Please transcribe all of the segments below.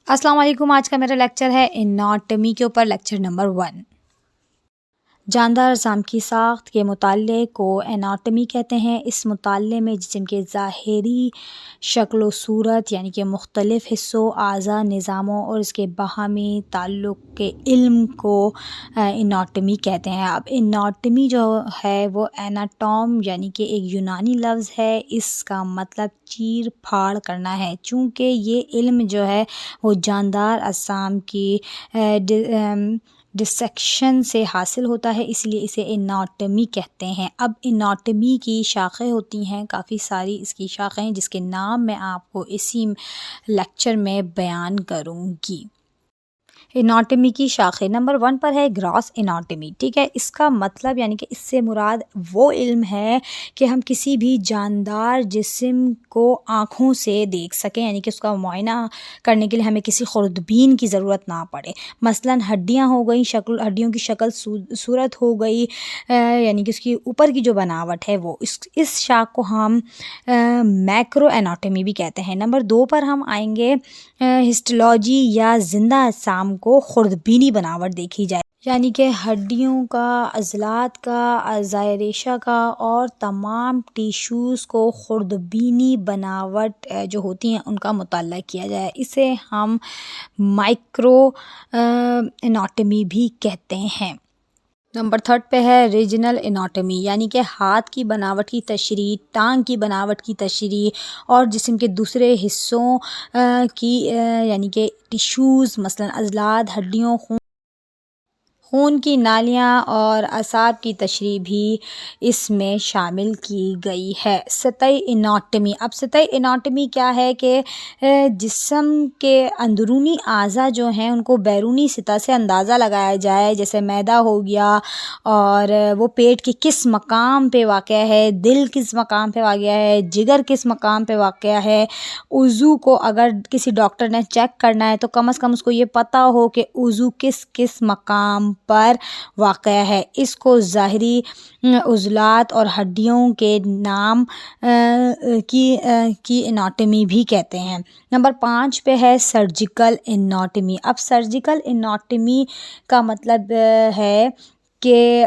अस्सलाम वालेकुम। आज का मेरा लेक्चर है एनाटमी के ऊपर, लेक्चर नंबर 1। जानदार अज़ाम की साख्त के मुताल्ले को एनाटमी कहते हैं। इस मुताल्ले में जिस्म के ज़ाहिरी शक्ल व सूरत यानी कि मुख्तलिफ़ हिस्सों, आज़ा, निज़ामों और इसके बाहमी ताल्लुक़ के इल्म को एनाटमी कहते हैं। अब एनाटमी जो है वो एनाटॉम यानी कि एक यूनानी लफ्ज़ है। इसका मतलब चीर फाड़ करना है। चूँकि ये इल्म जो है वो जानदार अज़ाम की डिसेक्शन से हासिल होता है, इसलिए इसे एनाटमी कहते हैं। अब एनाटमी की शाखें होती हैं, काफ़ी सारी इसकी शाखें हैं, जिसके नाम मैं आपको इसी लेक्चर में बयान करूँगी। एनाटमी की शाखें नंबर 1 पर है ग्रॉस एनाटमी। ठीक है, इसका मतलब यानी कि इससे मुराद वो इल्म है कि हम किसी भी जानदार जिस्म को आँखों से देख सकें, यानी कि उसका मुआयना करने के लिए हमें किसी खुर्दबीन की ज़रूरत ना पड़े। मसलन हड्डियाँ हो गई, हड्डियों की शक्ल सूरत हो गई, यानी कि उसकी ऊपर की जो बनावट है वो, इस शाख को हम मैक्रो एनाटमी भी कहते हैं। नंबर 2 पर हम आएंगे हिस्टोलॉजी या जिंदा अजसाम को खुर्दबीनी बनावट देखी जाए, यानी कि हड्डियों का, अज़लात का, अज़ाए रेशा का और तमाम टिश्यूज़ को खुर्दबीनी बनावट जो होती हैं उनका मुताला किया जाए। इसे हम माइक्रो एनाटमी भी कहते हैं। नंबर 3 पे है रीजनल एनाटमी, यानी कि हाथ की बनावट की तशरीह, टांग की बनावट की तशरीह और जिस्म के दूसरे हिस्सों की यानी कि टिश्यूज़, मसलन अज़लात, हड्डियों, खून की नालियाँ और असाब की तशरीह भी इसमें शामिल की गई है। सतही एनाटमी। अब सतही एनाटमी क्या है कि जिस्म के अंदरूनी आज़ा जो हैं उनको बैरूनी सतह से अंदाज़ा लगाया जाए, जैसे मैदा हो गया और वो पेट के किस मकाम पे वाक़या है, दिल किस मकाम पे वाक़या है, जिगर किस मकाम पे वाक़या है। उज़ू को अगर किसी डॉक्टर ने चेक करना है तो कम से कम उसको ये पता हो कि उज़ू किस किस मकाम पर वाक़या है। इसको ज़ाहिरी उज़लात और हड्डियों के नाम की एनाटमी भी कहते हैं। नंबर 5 पे है सर्जिकल एनाटमी। अब सर्जिकल एनाटमी का मतलब है कि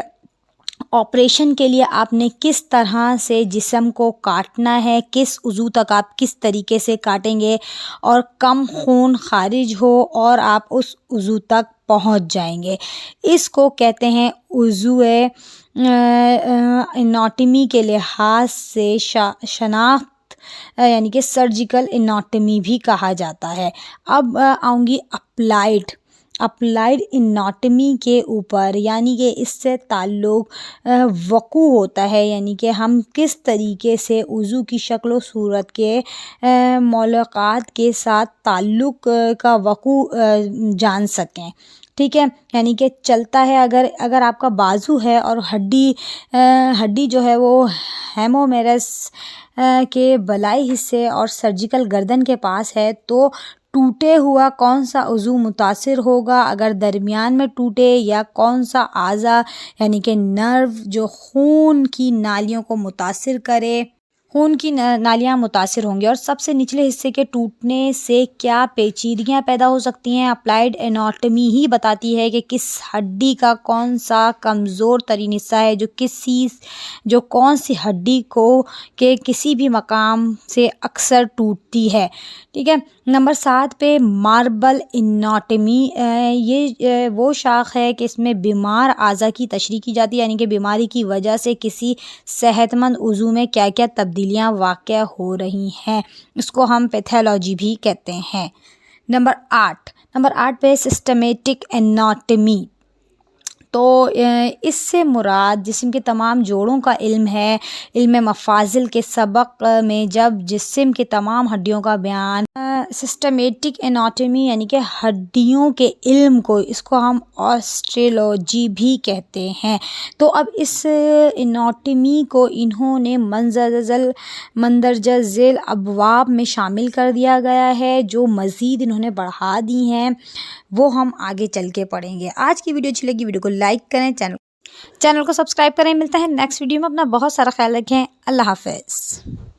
ऑपरेशन के लिए आपने किस तरह से जिस्म को काटना है, किस उज़ू तक आप किस तरीके से काटेंगे और कम खून खारिज हो और आप उस उज़ू तक पहुंच जाएंगे। इसको कहते हैं उज़ूए एनाटमी के लिहाज से शनाख्त यानी कि सर्जिकल एनाटमी भी कहा जाता है। अब आऊँगी अप्लाइड एनाटमी के ऊपर, यानी कि इससे ताल्लुक़ वक़ू होता है, यानी कि हम किस तरीके से उज़ू की शक्ल व सूरत के मौलक़ात के साथ ताल्लुक़ का वक़ू जान सकें। ठीक है, यानी कि चलता है, अगर आपका बाजू है और हड्डी जो है वो हेमोमेरस के बलाई हिस्से और सर्जिकल गर्दन के पास है, तो टूटे हुआ कौन सा उज़ू मुतासिर होगा अगर दरमियान में टूटे, या कौन सा आज़ा यानी कि नर्व जो खून की नालियों को मुतासिर करे, खून की नालियाँ मुतासिर होंगी और सबसे निचले हिस्से के टूटने से क्या पेचीदगियाँ पैदा हो सकती हैं। अप्लाइड एनाटमी ही बताती है कि किस हड्डी का कौन सा कमज़ोर तरीन हिस्सा है, जो कौन सी हड्डी को के किसी भी मकाम से अक्सर टूटती है। ठीक है, नंबर 7 पे मार्बल एनाटमी। ये वो शाख है कि इसमें बीमार आज़ा की तशरीह की जाती है, यानी कि बीमारी की वजह से किसी सेहतमंद उज़ू में क्या क्या तब्दीलियाँ वाक़या हो रही हैं, इसको हम पैथोलॉजी भी कहते हैं। नंबर 8 पे सिस्टमेटिक एनाटमी। तो इससे मुराद जिस्म के तमाम जोड़ों का इल्म है। इल्म मफाजिल के सबक में जब जिस्म के तमाम हड्डियों का बयान, सिस्टमेटिक एनाटमी यानी कि हड्डियों के इल्म को, इसको हम ऑस्ट्रोलॉजी भी कहते हैं। तो अब इस एनाटमी को इन्होंने मंदरजा झेल अबवाब में शामिल कर दिया गया है, जो मज़ीद इन्होंने बढ़ा दी हैं, वो हम आगे चल के पढ़ेंगे। आज की वीडियो अच्छी लगी, वीडियो को लाइक करें, चैनल को सब्सक्राइब करें। मिलता है नेक्स्ट वीडियो में। अपना बहुत सारा ख्याल रखें। अल्लाह हाफ़िज़।